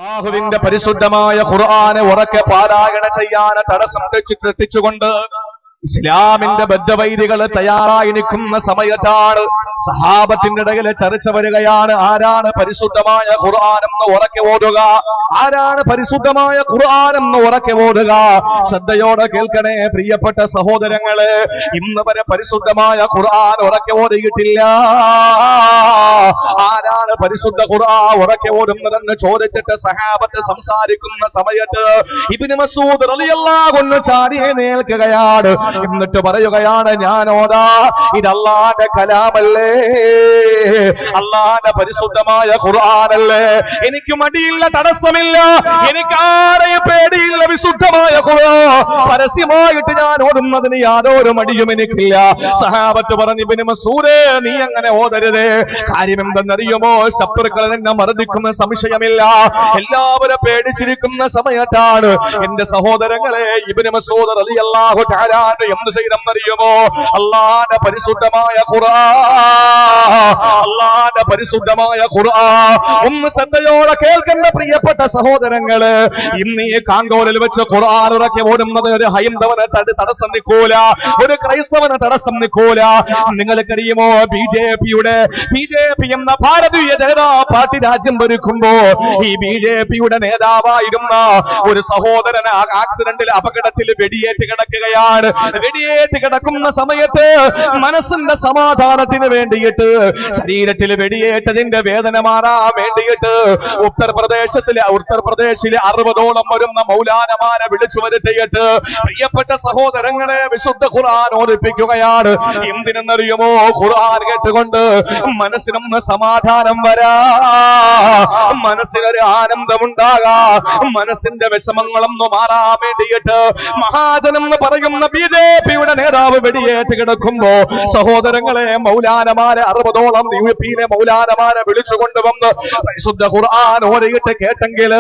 അല്ലാഹുവിന്റെ പരിശുദ്ധമായ ഖുർആനെ ഉറക്കെ പാരായണം ചെയ്യാൻ തടസ്സം തെറ്റിച്ചുകൊണ്ട് ഇസ്ലാമിന്റെ ബദ്ധവൈരികൾ തയ്യാറായി നിൽക്കുന്ന സമയത്താണ് സഹാബത്തിന്റെ ഇടയിൽ ചർച്ച വരികയാണ്. ആരാണ് പരിശുദ്ധമായ ഖുർആൻ എന്ന് ഉറക്കെ ഓതുക? ആരാണ് പരിശുദ്ധമായ ഖുർആൻ എന്ന് ഉറക്കെ ഓതുക? ശ്രദ്ധയോടെ കേൾക്കണേ പ്രിയപ്പെട്ട സഹോദരങ്ങളെ, ഇന്ന് വരെ പരിശുദ്ധമായ ഖുർആൻ ഉറക്കെ ഓതിയിട്ടില്ല. ആരാണ് പരിശുദ്ധ ഖുർആൻ ഉറക്കെ ഓടുന്നതെന്ന് ചോദിച്ചിട്ട് സഹാബത്ത് സംസാരിക്കുന്ന സമയത്ത് ഇബ്നു മസ്ഊദ് റളിയല്ലാഹു അൻഹു ചാടി എഴുന്നേൽക്കുകയാണ്. എന്നിട്ട് പറയുകയാണ്, ഞാൻ ഓതാ, ഇത് അല്ലാഹുവിന്റെ കലാമല്ലേ, അല്ലാഹുവിന്റെ പരിശുദ്ധമായ ഖുർആനല്ലേ, എനിക്ക് മടിയില്ല, തടസ്സമില്ല, എനിക്ക് ആരെയും പേടിയില്ല. വിശുദ്ധമായ ഖുർആൻ പരസ്യമായിട്ട് ഞാൻ ഓടുന്നതിന് യാതൊരു മടിയും എനിക്കില്ല. സഹാബത്ത് പറഞ്ഞു, ഇബ്നു മസ്ഊദ് നീ അങ്ങനെ ഓതരുത്. കാര്യം എന്തെന്നറിയുമോ? ശത്രുക്കൾ നിന്നെ മർദ്ദിക്കുന്ന സംശയമില്ല. എല്ലാവരും പേടിച്ചിരിക്കുന്ന സമയത്താണ് എന്റെ സഹോദരങ്ങളെ ഇബ്നു മസ്ഊദ് റളിയല്ലാഹു തആല എന്ത് ചെയ്തെന്നറിയുമോ? അല്ലാഹുവിന്റെ പരിശുദ്ധമായ ഖുർആൻ, അല്ലാഹുവിന്റെ പരിശുദ്ധമായ ഖുർആൻ ഒന്ന് ശ്രദ്ധയോടെ കേൾക്കുന്ന പ്രിയപ്പെട്ട സഹോദരങ്ങള്, ഇന്ന് ഈ കാങ്കോലിൽ വെച്ച് ഖുർആൻ ഇറക്കി ഓടുന്നത് ഒരു ഹൈന്ദവന് തടസ്സം നിൽക്കൂല, ഒരു ക്രൈസ്തവന് തടസ്സം നിൽക്കൂല. നിങ്ങൾക്കറിയുമോ, ബി ജെ പി എന്ന ഭാരതീയ ജനതാ പാർട്ടി രാജ്യം ഭരിക്കുമ്പോ ഈ ബി ജെ പിയുടെ നേതാവായിരുന്ന ഒരു സഹോദരൻ ആക്സിഡന്റിൽ അപകടത്തിൽ വെടിയേറ്റ് കിടക്കുകയാണ്. വെടിയേറ്റ് കിടക്കുന്ന സമയത്ത് മനസ്സിന്റെ സമാധാനത്തിന് വേണ്ടിയിട്ട്, ശരീരത്തിൽ വെടിയേറ്റതിന്റെ വേദന മാറാൻ വേണ്ടിയിട്ട് ഉത്തർപ്രദേശിലെ 60ഓളം വരുന്ന മൗലാനമാരെ വിളിച്ചു വരുത്തിയിട്ട് പ്രിയപ്പെട്ട സഹോദരങ്ങളെ വിശുദ്ധ ഖുർആൻ ഓദിപ്പിക്കുകയാണ്. എന്തിനെന്നറിയുമോ? ഖുർആൻ കേട്ടുകൊണ്ട് മനസ്സിനൊന്ന് സമാധാനം വരാ, മനസ്സിനൊരു ആനന്ദമുണ്ടാകാ, മനസ്സിന്റെ വിഷമങ്ങളൊന്ന് മാറാൻ വേണ്ടിയിട്ട് മഹാജനെന്ന് പറയുന്ന ബി ജെ പിയുടെ നേതാവ് വെടിയേറ്റ് കിടക്കുമ്പോ സഹോദരങ്ങളെ മൗലാനമാരെ 60ഓളം യുപിയിലെ മൗലാനമാരെ വിളിച്ചു കൊണ്ടുവന്ന് പരിശുദ്ധ ഖുർആൻ ഓതിയിട്ട് കേട്ടെങ്കിൽ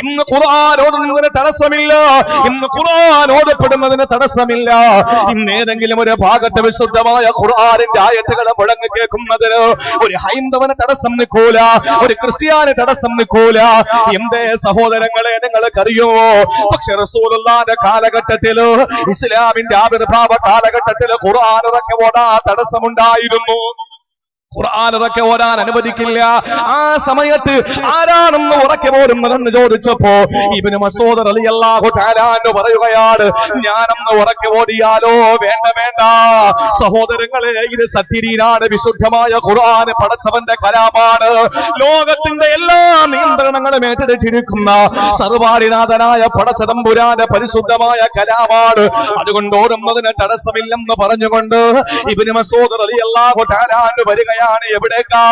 ഇന്ന് ഖുർആൻ ഓതുന്നതിന് തടസ്സമില്ല, ഇന്ന് ഖുർആൻ ഓതപ്പെടുന്നതിന് തടസ്സമില്ല. ഇന്ന് ഏതെങ്കിലും ഒരു ഭാഗത്ത് വിശുദ്ധമായ ഖുർആനിന്റെ ആയത്തുകൾ മുഴങ്ങി കേൾക്കുന്നതിന് ഒരു ഹൈന്ദവന് തടസ്സം നിൽക്കൂല, ഒരു ക്രിസ്ത്യാനി തടസ്സം നിൽക്കൂല. എന്തേ സഹോദരങ്ങളെ നിങ്ങൾക്കറിയുമോ? പക്ഷെ റസൂലുള്ളാഹിന്റെ കാലഘട്ടത്തില്, ഇസ്ലാമിന്റെ ആവിർഭാവ കാലഘട്ടത്തില് ഖുർആൻ ഇറക്കി ഓടാൻ തടസ്സമുണ്ടായിരുന്നു. ഖുർആൻ ഉറക്കെ ഓടാൻ അനുവദിക്കില്ല. ആ സമയത്ത് ആരാണെന്ന് ഉറക്കെ ഓടുന്നതെന്ന് ചോദിച്ചപ്പോ ഇബ്നു മസ്ഊദ് റളിയല്ലാഹു തആല അൻഹു പറയുകയാണ്, ഞാനൊന്ന് ഉറക്കെ ഓടിയാലോ? വേണ്ട വേണ്ട സഹോദരങ്ങളെ, ഇത് സത്യരീനാണ്. വിശുദ്ധമായ ഖുർആൻ പടച്ചവന്റെ കലാമാണ്. ലോകത്തിന്റെ എല്ലാ നിയന്ത്രണങ്ങളും ഏറ്റെടുത്തിരിക്കുന്ന സർവാധിനാഥനായ പടച്ചതമ്പുരാന്റെ പരിശുദ്ധമായ കലാമാണ്. അതുകൊണ്ട് ഓടുന്നതിന് തടസ്സമില്ലെന്ന് പറഞ്ഞുകൊണ്ട് ഇബ്നു മസ്ഊദ് റളിയല്ലാഹു തആല അൻഹു വരികയാണ്. എവിടേക്കാ?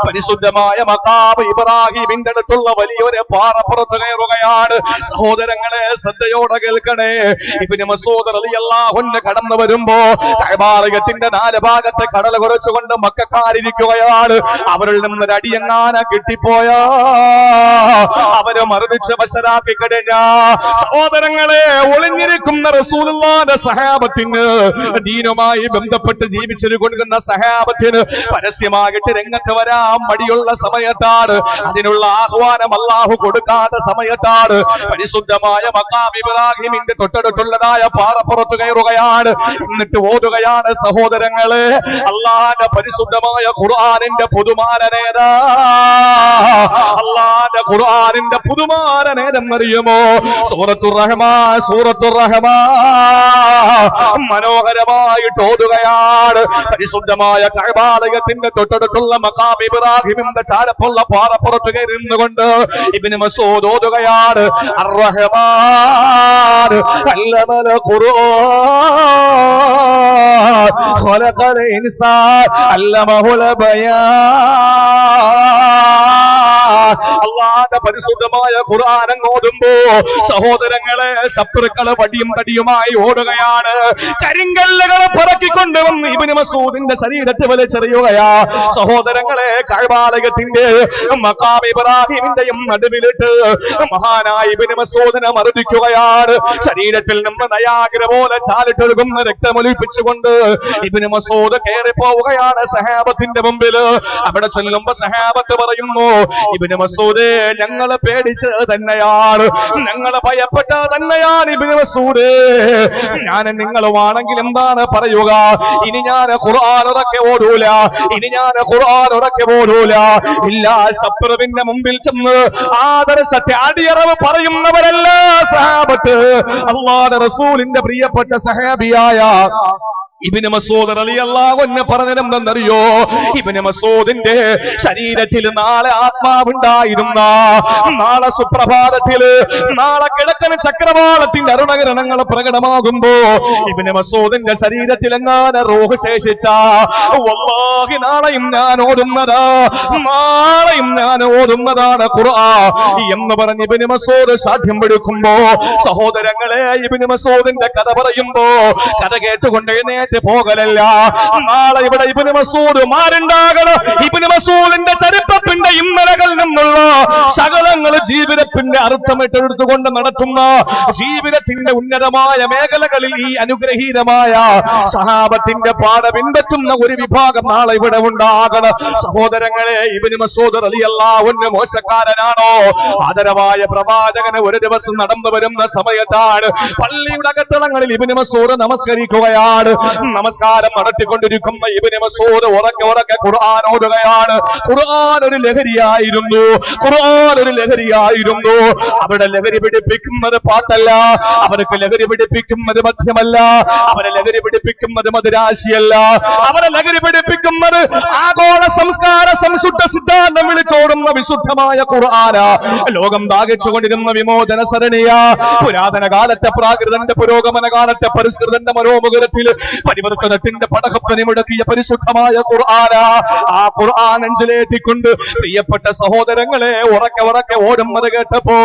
പരിശുദ്ധമായ മഖാം ഇബ്രാഹിമിന്റെ അടുത്തുള്ള വലിയൊരു പാറപ്പുറത്ത് കയറുകയാണ്. സഹോദരങ്ങളെ ശ്രദ്ധയോടെ കേൾക്കണേ. ഇബ്നു മസ്ഊദ് റളിയല്ലാഹു അൻഹു കടന്നു വരുമ്പോ കഅബാലയത്തിന്റെ 4 ഭാഗത്തെ കടൽ കുറച്ചുകൊണ്ട് മക്കക്കാരിരിക്കുകയാണ്. അവരിൽ നിന്നൊരു അടിയങ്ങാന കിട്ടിപ്പോയാ അവരെ മർദ്ദിച്ച് വശരാക്കി കഴിഞ്ഞ സഹോദരങ്ങളെ, ഒളിഞ്ഞിരിക്കുന്ന റസൂലുള്ളാഹിന്റെ സഹാബത്തിന്, ദീനുമായി ബന്ധപ്പെട്ട് ജീവിച്ചിരിക്കുന്ന സഹാബത്തിന് പരസ്യമായിട്ട് രംഗത്ത് വരാൻ മടിയുള്ള സമയത്താണ്, അതിനുള്ള ആഹ്വാനം അല്ലാഹു കൊടുക്കാത്ത സമയത്താണ് പരിശുദ്ധമായ മഖാം ഇബ്രാഹിമിന്റെ തൊട്ടടുത്തുള്ളതായ പാറപ്പുറത്ത് കയറുകയാണ്. എന്നിട്ട് ഓതുകയാണ് സഹോദരങ്ങളെ, അല്ലാഹുവിന്റെ പരിശുദ്ധമായ ഖുർആനിന്റെ പുതുമാരനേതാ, അല്ലാഹുവിന്റെ ഖുർആനിന്റെ പുതുമാരനേതെന്നറിയുമോ? സൂറത്തുർ റഹ്മാൻ, സൂറത്തുർ റഹ്മാൻ മനോഹരമായിട്ട് ഓതുകയാണ്. പരിശുദ്ധമായ കഅബാലയത്തിന്റെ തൊട്ടടുത്തുള്ള മഖാം ഇബ്രാഹിമിന്റെ ചാരപ്പുള്ള പാറപ്പുറത്ത് കയറി നിന്നുകൊണ്ട് ഇബ്നു മസ്ഊദ് ഓതുകയാണ്, അർ-റഹ്മാൻ അല്ലമൽ ഖുർആൻ ഖലഖൽ ഇൻസാൻ അല്ലമഹുൽ ബയാൻ. അല്ലാഹുവിന്റെ പരിശുദ്ധമായ ഖുർആൻ ഓതുമ്പോ സഹോദരങ്ങളെ ശത്രുക്കള് വടിയും തടിയുമായി ഓടുകയാണ്. കരിങ്കല്ലുകളെ പറക്കിക്കൊണ്ടുവന്ന് ഇബ്നു മസ്ഊദിന്റെ ശരീരത്തെ വലിച്ചെറിയുകയാ. സഹോദരങ്ങളെ, കഅബാലയത്തിന്റെ മഖാം ഇബ്രാഹിമിന്റെയും നടുവിലിട്ട് മഹാനായ ഇബ്നു മസ്ഊദിനെ മർദ്ദിക്കുകയാണ്. ശരീരത്തിൽ നിന്ന് നയാഗ്ര പോലെ ചാലിട്ടൊഴുകുന്ന രക്തമൊലിപ്പിച്ചുകൊണ്ട് ഇബ്നു മസ്ഊദ് കയറി പോവുകയാണ് സഹാബത്തിന്റെ മുമ്പിൽ. അവിടെ ചെല്ലുമ്പോ സഹാബത്ത് പറയുന്നു, ഇബ്നു മസ്ഊദ് ഞങ്ങളെ പേടിച്ചത് തന്നെയാണ്, ഞങ്ങളെ ഭയപ്പെട്ടത് തന്നെയാണ് ഇബ്നു മസ്ഊദ്. ഞാൻ നിങ്ങളുമാണെങ്കിൽ എന്താണ് പറയുക? ഇനി ഞാൻ ഖുർആൻ ഉറക്കെ ഓടൂല, ഇനി ഞാൻ ഖുർആൻ ഉറക്കെ ഓടൂല. ഇല്ല, ശത്രുവിന്റെ മുമ്പിൽ ചെന്ന് ആദർശത്തെ അടിയറവ് പറയുന്നവരല്ല സഹാബത്ത്. അല്ലാഹുവിന്റെ റസൂലിന്റെ പ്രിയപ്പെട്ട സഹാബിയായ ഇബ്നു മസ്ഊദ് റളിയല്ലാഹു അൻഹു പറഞ്ഞതെന്തെന്നറിയോ? ഇബ്നു മസ്ഊദിന്റെ ശരീരത്തിൽ നാളെ ആത്മാവുണ്ടായിരുന്ന, നാളെ സുപ്രഭാതത്തിൽ, നാളെ കിഴക്കൻ ചക്രവാളത്തിന്റെ അരുണകിരണങ്ങൾ പ്രകടമാകുമ്പോ ഇബ്നു മസ്ഊദിന്റെ ശരീരത്തിൽ എങ്ങാനും റൂഹ് ശേഷിച്ച, വല്ലാഹി നാളെയും ഞാൻ ഓടുന്നതാണ് ഖുർആൻ എന്ന് പറഞ്ഞ് ഇബ്നു മസ്ഊദ് സാധ്യം പിടിക്കുമ്പോ, സഹോദരങ്ങളെ, ഇബ്നു മസ്ഊദിന്റെ കഥ പറയുമ്പോ കഥ കേട്ടുകൊണ്ട് പോകലല്ല. നാളെ ഇവിടെ ഇബ്നു മസ്ഊദ് മാരുണ്ടാകണം. ഇബ്നു മസ്ഊദിന്റെ ചരിത്രത്തിന്റെ ഇന്നലകളിൽ നിന്നുള്ള സകലങ്ങൾ ജീവിതത്തിന്റെ അർത്ഥമിട്ടെടുത്തുകൊണ്ട് നടത്തുന്ന, ജീവിതത്തിന്റെ ഉന്നതമായ മേഖലകളിൽ ഈ അനുഗ്രഹീതമായ സഹാബത്തിന്റെ പാത പിൻപറ്റുന്ന ഒരു വിഭാഗം നാളെ ഇവിടെ ഉണ്ടാകണം. സഹോദരങ്ങളെ, ഇബ്നു മസ്ഊദ് റളിയല്ലാഹു അൻഹു മോശക്കാരനാണോ? ആദരവായ പ്രവാചകന് ഒരു ദിവസം നടന്നു വരുന്ന സമയത്താണ് പള്ളിയുടെ അകത്തളങ്ങളിൽ ഇബ്നു മസ്ഊദ് നമസ്കരിക്കുകയാണ്. നമസ്കാരം നടത്തിക്കൊണ്ടിരിക്കുന്ന ഇബ്നു മസ്ഊദ് ഉറക്കെ ഖുർആൻ ഓതുകയാണ്. ഖുർആൻ ഒരു ലഹരിയായിരുന്നു. അവിടെ ലഹരി പിടിപ്പിക്കുന്നത് പാട്ടല്ല, അവർക്ക് ലഹരി പിടിപ്പിക്കുന്നത് മദ്യമല്ല, അവരെ ലഹരി പിടിപ്പിക്കുന്നത് മധുരാശിയല്ല, അവരെ ലഹരി പിടിപ്പിക്കുന്നത് ആഗോള സംസ്കാര സംശുദ്ധ സിദ്ധാന്തം വിളിച്ചോടുന്ന വിശുദ്ധമായ ഖുർആന. ലോകം ദാഹിച്ചുകൊണ്ടിരുന്ന വിമോചന സരണിയ, പുരാതന കാലത്തെ പ്രാകൃതന്റെ പുരോഗമന കാലത്തെ പരിഷ്കൃതന്റെ മനോമുഖരത്തിൽ പരിവർത്തനത്തിന്റെ പടകപ്പനി മുടക്കിയ പരിശുദ്ധമായ ഖുർആന. ആ ഖുർആൻ നെഞ്ചിലേറ്റിക്കൊണ്ട് പ്രിയപ്പെട്ട സഹോദരങ്ങളെ ഉറക്കെ ഓടുന്നത് കേട്ടപ്പോ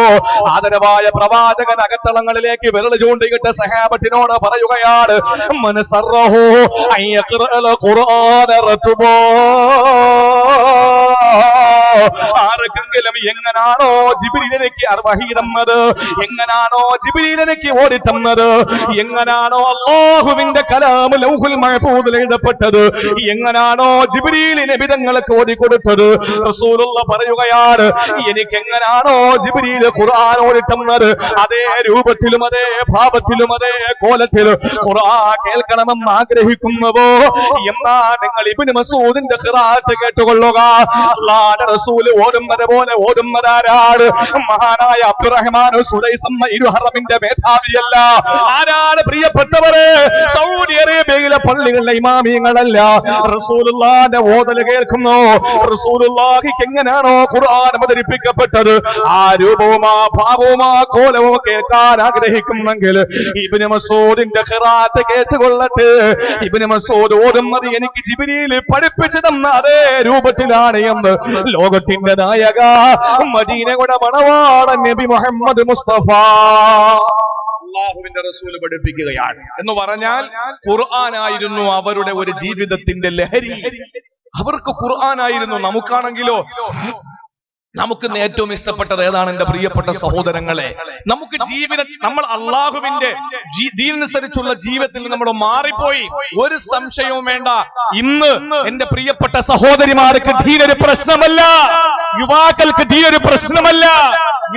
ആദരവായ പ്രവാചകൻ അകത്തളങ്ങളിലേക്ക് വിരൽ ചൂണ്ടിയിട്ട് സഹാബത്തിനോട് പറയുകയാണ്, മനസറഹു അയ്യഖറഅൽ ഖുർആന റതുബോ. ആർക്കെങ്കിലും എങ്ങനാണോ ജിബ്രീലിലേക്ക് വഹീ തന്നത്, എങ്ങനാണോ ജിബ്രീലിലേക്ക് ഓടി തന്നത്, എങ്ങനാണോ അല്ലാഹുവിന്റെ കലാം ലൗഹുൽ മഹ്ഫൂദിൽ എഴുതപ്പെട്ടത്, എങ്ങനാണോ ജിബ്രീൽ നബി തങ്ങൾക്ക് ഓടി കൊടുത്തത്, റസൂലുള്ളാഹി പറയുകയാണ്, എനിക്ക് എങ്ങനാണോ ജിബ്രീൽ ഖുർആൻ ഓടി തന്നത്, അതേ രൂപത്തിലും അതേ ഭാവത്തിലും അതേ കോലത്തിലും ഖുർആൻ കേൾക്കണമെന്ന് ആഗ്രഹിക്കുന്നുവോ എന്നാ നിങ്ങൾ ഇബ്നു മസ്ഊദിന്റെ ഖിറാഅത്ത് കേട്ടുകൊള്ളുക. അല്ലാഹുവിന്റെ റസൂൽ ഓടുന്നത് പോലെ ഓടുന്നതാരാണ്? മഹാനായ അബ്ദുറഹ്മാൻ സുലൈസമ്മ ഇരുഹറമിന്റെ മേധാവിയല്ല. ആരാണ് പ്രിയപ്പെട്ടവരെ? സൗദി അറേബ്യയിലെ പള്ളികളിലെ ഇമാമിയങ്ങളല്ല. റസൂലുള്ളാഹിന്റെ ഓതൽ കേൾക്കുന്നു. റസൂലുള്ളാഹിക്ക് എങ്ങനെയാണോ ഖുർആൻ അവതരിപ്പിക്കപ്പെട്ടത് ആ രൂപവും ആ ഭാവവും ആ കോലവും കേൾക്കാൻ ആഗ്രഹിക്കുന്നെങ്കിൽ ഇബ്നു മസ്ഊദിന്റെ ഖിറാഅത്ത് കേട്ടുകൊള്ളട്ടെ. ഇബ്നു മസ്ഊദ് ഓടുന്നത് എനിക്ക് ജിബ്രീൽ പഠിപ്പിച്ചു തന്ന അതേ രൂപത്തിലാണ് എന്ന് ലോകത്തിന്റെ നായക മദീനയുടെ മണവാളൻ നബി മുഹമ്മദ് മുസ്തഫ അല്ലാഹുവിന്റെ റസൂൽ പഠിപ്പിക്കുകയാണ്. എന്ന് പറഞ്ഞാൽ ഖുർആനായിരുന്നു അവരുടെ ഒരു ജീവിതത്തിന്റെ ലഹരി. അവർക്ക് ഖുർആനായിരുന്നു. നമുക്കാണെങ്കിലോ നമുക്ക് ഏറ്റവും ഇഷ്ടപ്പെട്ടത് ഏതാണ്? എന്റെ പ്രിയപ്പെട്ട സഹോദരങ്ങളെ, നമുക്ക് നമ്മൾ അള്ളാഹുവിന്റെ ദീനനുസരിച്ചുള്ള ജീവിതത്തിൽ നമ്മൾ മാറിപ്പോയി. ഒരു സംശയവും വേണ്ട. ഇന്ന് എന്റെ പ്രിയപ്പെട്ട സഹോദരിമാർക്ക് ദീനൊരു പ്രശ്നമല്ല, യുവാക്കൾക്ക് ദീനൊരു പ്രശ്നമല്ല.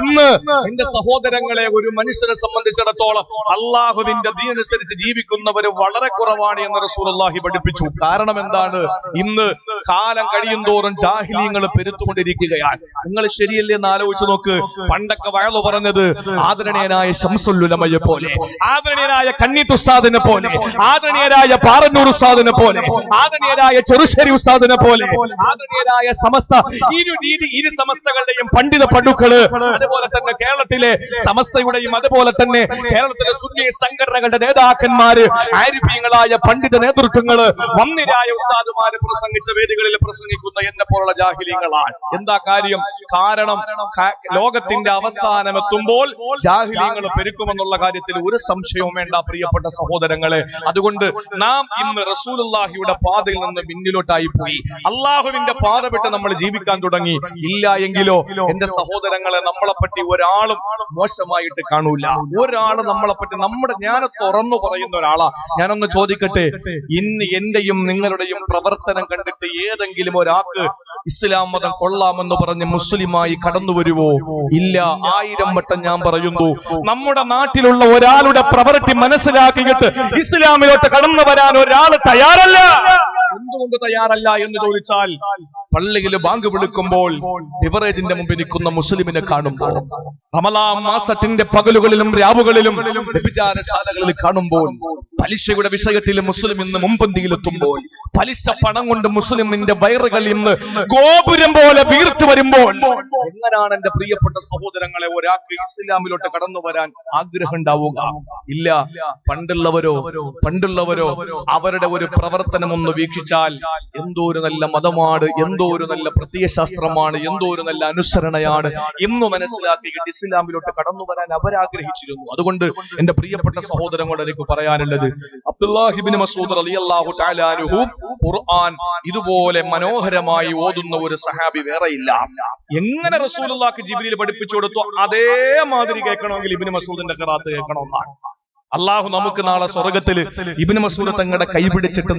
ഇന്ന് എന്റെ സഹോദരങ്ങളെ, ഒരു മനുഷ്യനെ സംബന്ധിച്ചിടത്തോളം അള്ളാഹുവിന്റെ ദീനനുസരിച്ച് ജീവിക്കുന്നവര് വളരെ കുറവാണ് എന്ന് റസൂലുള്ളാഹി പഠിപ്പിച്ചു. കാരണം എന്താണ്? ഇന്ന് കാലം കഴിയും തോറും ജാഹിലിയങ്ങൾ പെരുത്തുകൊണ്ടിരിക്കുകയാണ്. നിങ്ങൾ ശരിയല്ലേ എന്ന് ആലോചിച്ച് നോക്ക്. പണ്ടൊക്കെ വയലു പറഞ്ഞത് ആദരണീയനായ ശംസുൽ ഉലമയെ പോലെ, ആദരണീയനായ കണ്ണീട്ട് ഉസ്താദിനെ പോലെ, ആദരണീയരായ പാറന്നൂർ ഉസ്താദിനെ പോലെ, ആദരണീയരായ ചെറുശ്ശേരി ഉസ്താദിനെ പോലെ, ആദരണീയരായ സമസ്ത ഇരു സമസ്തകളുടെയും പണ്ഡിത പടുക്കള്, അതുപോലെ തന്നെ കേരളത്തിലെ സമസ്തയുടെയും അതുപോലെ തന്നെ കേരളത്തിലെ സുന്നി സംഘടനകളുടെ നേതാക്കന്മാര്, ആരിഫീങ്ങളായ പണ്ഡിത നേതൃത്വങ്ങള്, വന്നിരായ ഉസ്താദുമാര് പ്രസംഗിച്ച വേദികളിൽ പ്രസംഗിക്കുന്ന എന്നെ പോലുള്ള ജാഹിലീങ്ങളാണ്. എന്താ കാര്യം? കാരണം ലോകത്തിന്റെ അവസാനം എത്തുമ്പോൾ ജാഹിലീങ്ങൾ പെരുക്കുമെന്നുള്ള കാര്യത്തിൽ ഒരു സംശയവും വേണ്ട പ്രിയപ്പെട്ട സഹോദരങ്ങളെ. അതുകൊണ്ട് നാം ഇന്ന് റസൂലുള്ളാഹിയുടെ പാതയിൽ നിന്ന് പിന്നിലോട്ടായി പോയി. അള്ളാഹുവിന്റെ പാത വിട്ട് നമ്മൾ ജീവിക്കാൻ തുടങ്ങി. ഇല്ല എങ്കിലോ എന്റെ സഹോദരങ്ങളെ, നമ്മളെപ്പറ്റി ഒരാളും മോശമായിട്ട് കാണൂല. ഒരാള് നമ്മളെപ്പറ്റി ഞാൻ തുറന്നു പറയുന്ന ഒരാളാ. ഞാനൊന്ന് ചോദിക്കട്ടെ, ഇന്ന് എന്റെയും നിങ്ങളുടെയും പ്രവർത്തനം കണ്ടിട്ട് ഏതെങ്കിലും ഒരാൾക്ക് ഇസ്ലാം മതം കൊള്ളാമെന്ന് പറഞ്ഞ് മുസ്ലിമായി കടന്നു വരുവോ? ഇല്ല. 1000 വട്ടം ഞാൻ പറയുന്നു, നമ്മുടെ നാട്ടിലുള്ള ഒരാളുടെ പ്രവൃത്തി മനസ്സിലാക്കിയിട്ട് ഇസ്ലാമിലോട്ട് കടന്നു വരാൻ ഒരാൾ തയ്യാറല്ല. എന്തുകൊണ്ട് തയ്യാറല്ല എന്ന് ചോദിച്ചാൽ, പള്ളിയിൽ ബാങ്ക് വിളിക്കുമ്പോൾ ബിവറേജിന്റെ മുമ്പിൽ നിൽക്കുന്ന മുസ്ലിമിനെ കാണുമ്പോൾ, റമളാൻ മാസത്തിന്റെ പകലുകളിലും രാവുകളിലും വ്യഭിചാരശാലകളിൽ കാണുമ്പോൾ, പലിശയുടെ വിഷയത്തിൽ മുസ്ലിം ഇന്ന് മുൻപന്തിയിലെത്തുമ്പോൾ, പലിശ പണം കൊണ്ട് മുസ്ലിമിന്റെ വയറുകൾ ഇന്ന് ഗോപുരം പോലെ വീർത്തു വരുമ്പോൾ, എങ്ങനെയാണ് എന്റെ പ്രിയപ്പെട്ട സഹോദരങ്ങളെ ഒരാൾക്ക് ഇസ്ലാമിലോട്ട് കടന്നു വരാൻ ആഗ്രഹം ഉണ്ടാവുക? ഇല്ല. പണ്ടുള്ളവരോ അവരുടെ ഒരു പ്രവർത്തനം ഒന്ന് വീക്ഷിച്ചാൽ എന്തോ ഒരു നല്ല മതമാണ്, എന്തോ ഒരു നല്ല പ്രത്യയശാസ്ത്രമാണ്, എന്തോ ഒരു നല്ല അനുസരണയാണ് എന്ന് മനസ്സിലാക്കിയിട്ട് ഇസ്ലാമിലോട്ട് കടന്നു വരാൻ അവരാഗ്രഹിച്ചിരുന്നു. അതുകൊണ്ട് എന്റെ പ്രിയപ്പെട്ട സഹോദരങ്ങളോട് എനിക്ക് പറയാനുള്ളത്, അബ്ദുല്ലാഹി ഇബ്നു മസ്ഊദ് റളിയല്ലാഹു തആല അൻഹു ഖുർആൻ ഇതുപോലെ മനോഹരമായി ഓതുന്ന ഒരു സഹാബി വേറെയില്ല. എങ്ങനെ റസൂലുള്ളാഹിക്ക് ജിബ്രീൽ പഠിപ്പിച്ചു കൊടുത്തു അതേമാതിരി കേൾക്കണമെങ്കിൽ ഇബ്നു മസ്ഊദിന്റെ ഖിറാഅത്ത് കേൾക്കണമെന്നാണ്. അള്ളാഹു നമുക്ക് നാളെ സ്വർഗ്ഗത്തിൽ ഇബ്നു മസ്ഊദ് തങ്ങളുടെ കൈപിടിച്ചിട്ട്